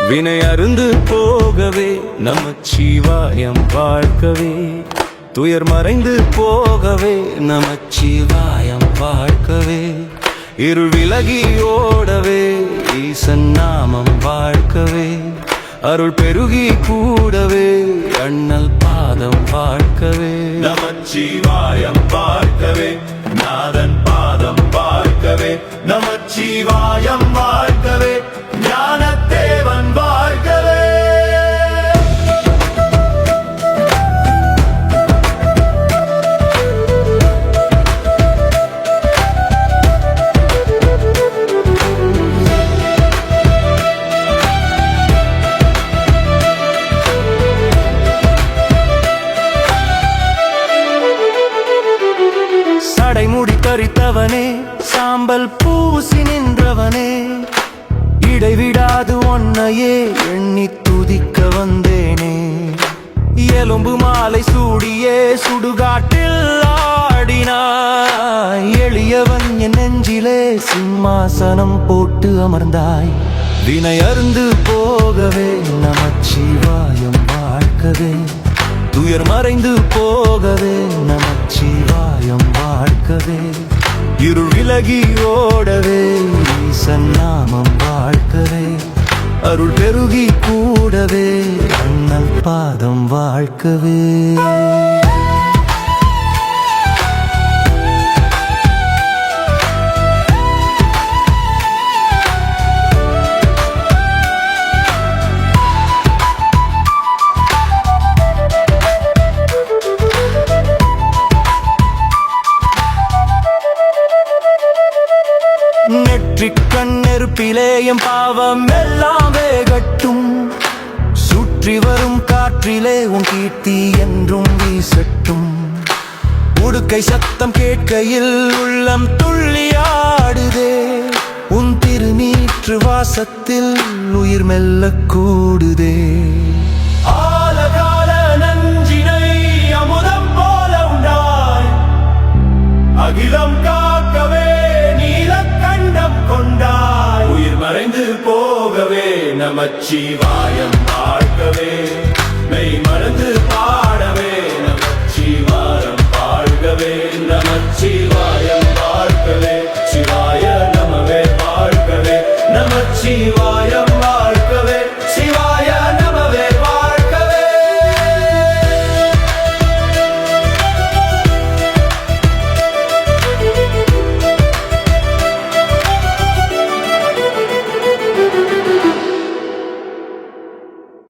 வினை அருந்து போகவே நமச்சிவாயம் வாழ்க்கவே, துயர் மறைந்து போகவே நமச்சிவாயம் வாழ்க்கவே, இருள் விலகி ஓடவே ஈசன் நாமம் வாழ்க்கவே, அருள் பெருகி கூடவே அண்ணல் பாதம் வாழ்க்கவே. நமச்சிவாயம் வாழ்க்கவே, நாதன் பாதம் வாழ்க்கவே, நமச்சிவாயம் வாழ்க்கவே, ஞானத்தேவன் வாழ்க்கவே. சடைமுடி தரித்தவனே, சாம்பல் பூசி நின்றவனே, இடைவிடாது ஒன்னையே எண்ணி துதிக்க வந்தேனே. எலும்பு மாலை சூடியே சுடுகாட்டில் ஆடினாய், எளியவன் என் நெஞ்சிலே சிம்மாசனம் போட்டு அமர்ந்தாய். வினை அருந்து போகவே நமச்சிவாயம் வாழ்க்கவே, துயர் மறைந்து போகவே நமச்சிவாயம் வாழ்க்கவே, இருள் விலகி ஓடவே ஈசன் நாமம் வாழ்க்கவே, அருள் பெருகி கூடவே அண்ணல் பாதம் வாழ்க்கவே. நெற்றிக் கண்ணெருப்பிலே எம் பாவம் எல்லாம் வேகட்டும், சுற்றி வரும் காற்றிலே உன் கீர்த்தி என்றும் வீசட்டும். உடுக்கை சத்தம் கேட்கையில் உள்ளம் துள்ளியாடுதே, உன் திருநீற்று வாசத்தில் உயிர் மெல்ல கூடுதே. ஆலகால நஞ்சினை அமுதம் போல உண்டாய், அகிலம் காக்கவே கொண்டாய். உயிர் மறைந்து போகவே நமச்சிவாயம் வாழ்க்கவே, மெய் மறந்து பாடவே நமச்சிவாயம் வாழ்கவே. நமச்சிவாயம் வாழ்க்கவே, சிவாய நமவே வாழ்கவே, நமச்சிவாயம்